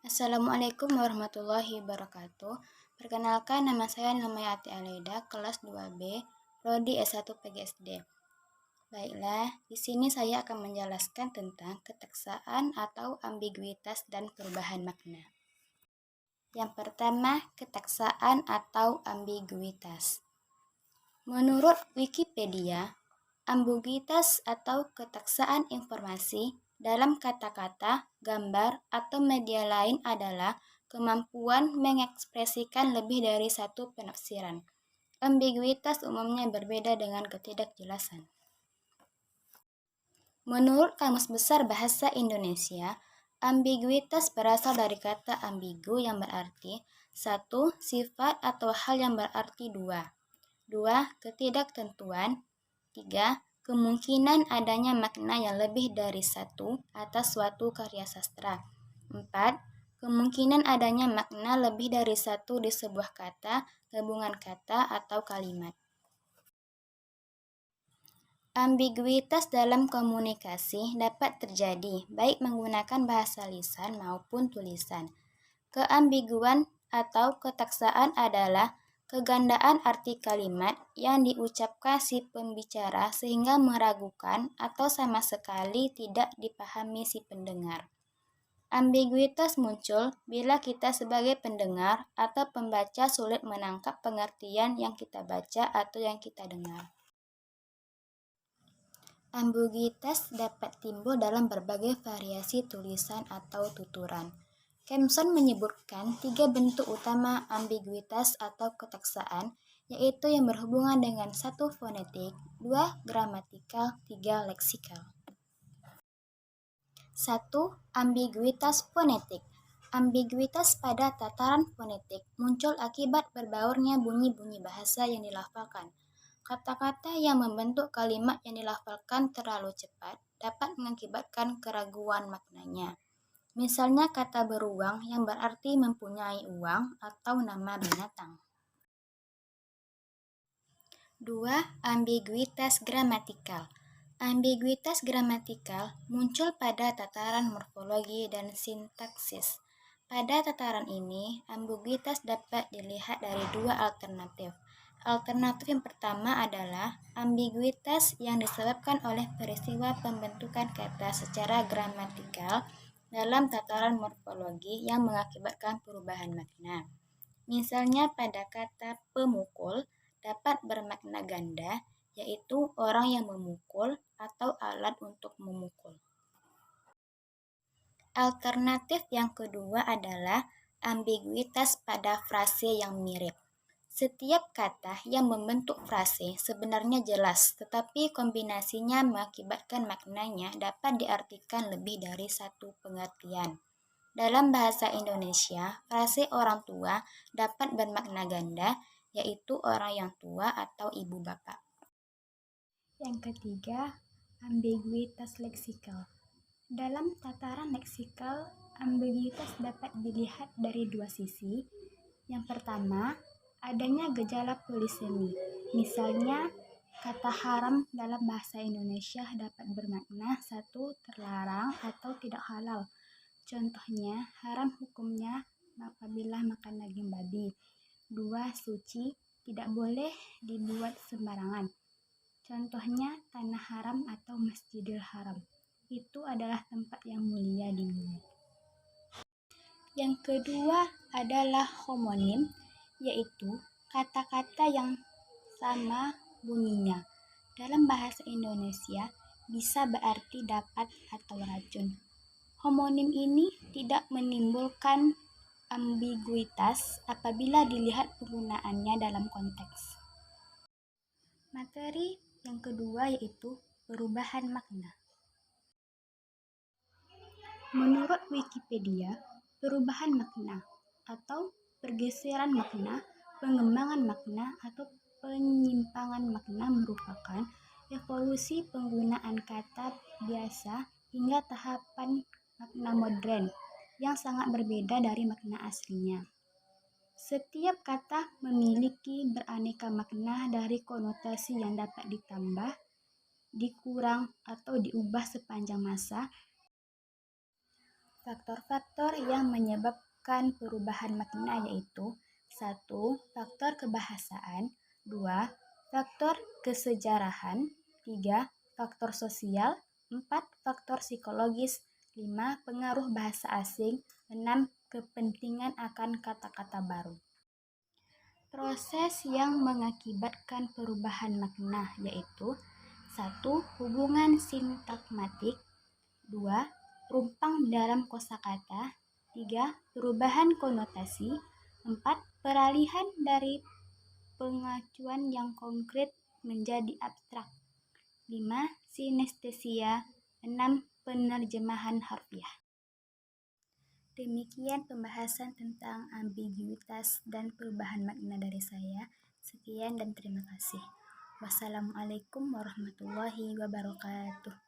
Assalamualaikum warahmatullahi wabarakatuh. Perkenalkan, nama saya Nurmayati Aleda, kelas 2B, Prodi S1 PGSD. Baiklah, di sini saya akan menjelaskan tentang keteksaan atau ambiguitas dan perubahan makna. Yang pertama, keteksaan atau ambiguitas. Menurut Wikipedia, ambiguitas atau keteksaan informasi dalam kata-kata, gambar, atau media lain adalah kemampuan mengekspresikan lebih dari satu penafsiran. Ambiguitas umumnya berbeda dengan ketidakjelasan. Menurut Kamus Besar Bahasa Indonesia, ambiguitas berasal dari kata ambigu yang berarti satu, sifat atau hal yang berarti dua. Dua, ketidaktentuan. Tiga, kemungkinan adanya makna yang lebih dari satu atas suatu karya sastra. Empat, kemungkinan adanya makna lebih dari satu di sebuah kata, gabungan kata, atau kalimat. Ambiguitas dalam komunikasi dapat terjadi baik menggunakan bahasa lisan maupun tulisan. Keambiguan atau keteksaan adalah kegandaan arti kalimat yang diucapkan si pembicara sehingga meragukan atau sama sekali tidak dipahami si pendengar. Ambiguitas muncul bila kita sebagai pendengar atau pembaca sulit menangkap pengertian yang kita baca atau yang kita dengar. Ambiguitas dapat timbul dalam berbagai variasi tulisan atau tuturan. Kempson menyebutkan 3 bentuk utama ambiguitas atau keteksaan, yaitu yang berhubungan dengan 1 fonetik, 2 gramatikal, 3 leksikal. 1. Ambiguitas fonetik. Ambiguitas pada tataran fonetik muncul akibat berbaurnya bunyi-bunyi bahasa yang dilafalkan. Kata-kata yang membentuk kalimat yang dilafalkan terlalu cepat dapat mengakibatkan keraguan maknanya. Misalnya kata beruang yang berarti mempunyai uang atau nama binatang. 2. Ambiguitas gramatikal. Ambiguitas gramatikal muncul pada tataran morfologi dan sintaksis. Pada tataran ini, ambiguitas dapat dilihat dari 2 alternatif. Alternatif yang pertama adalah ambiguitas yang disebabkan oleh peristiwa pembentukan kata secara gramatikal dalam tataran morfologi yang mengakibatkan perubahan makna. Misalnya pada kata pemukul dapat bermakna ganda, yaitu orang yang memukul atau alat untuk memukul. Alternatif yang kedua adalah ambiguitas pada frase yang mirip. Setiap kata yang membentuk frase sebenarnya jelas, tetapi kombinasinya mengakibatkan maknanya dapat diartikan lebih dari satu pengertian. Dalam bahasa Indonesia, frase orang tua dapat bermakna ganda, yaitu orang yang tua atau ibu bapak. Yang ketiga, ambiguitas leksikal. Dalam tataran leksikal, ambiguitas dapat dilihat dari 2 sisi. Yang pertama, adanya gejala polisemi. Misalnya, kata haram dalam bahasa Indonesia dapat bermakna 1. Terlarang atau tidak halal. Contohnya, haram hukumnya apabila makan daging babi. 2. Suci, tidak boleh dibuat sembarangan. Contohnya, tanah haram atau Masjidil Haram. Itu adalah tempat yang mulia di bumi. Yang kedua adalah homonim, yaitu kata-kata yang sama bunyinya. Dalam bahasa Indonesia bisa berarti dapat atau racun. Homonim ini tidak menimbulkan ambiguitas apabila dilihat penggunaannya dalam konteks. Materi yang kedua yaitu perubahan makna. Menurut Wikipedia, perubahan makna atau pergeseran makna, pengembangan makna, atau penyimpangan makna merupakan evolusi penggunaan kata biasa hingga tahapan makna modern yang sangat berbeda dari makna aslinya. Setiap kata memiliki beraneka makna dari konotasi yang dapat ditambah, dikurang, atau diubah sepanjang masa. Faktor-faktor yang menyebabkan perubahan makna yaitu: 1. Faktor kebahasaan. 2. Faktor kesejarahan. 3. Faktor sosial. 4. Faktor psikologis. 5. Pengaruh bahasa asing. 6. Kepentingan akan kata-kata baru. Proses yang mengakibatkan perubahan makna yaitu: 1. Hubungan sintagmatik. 2. Rumpang dalam kosakata. 3. Perubahan konotasi. 4. Peralihan dari pengacuan yang konkret menjadi abstrak. 5. Sinestesia. 6. Penerjemahan harfiah. Demikian pembahasan tentang ambiguitas dan perubahan makna dari saya. Sekian dan terima kasih. Wassalamualaikum warahmatullahi wabarakatuh.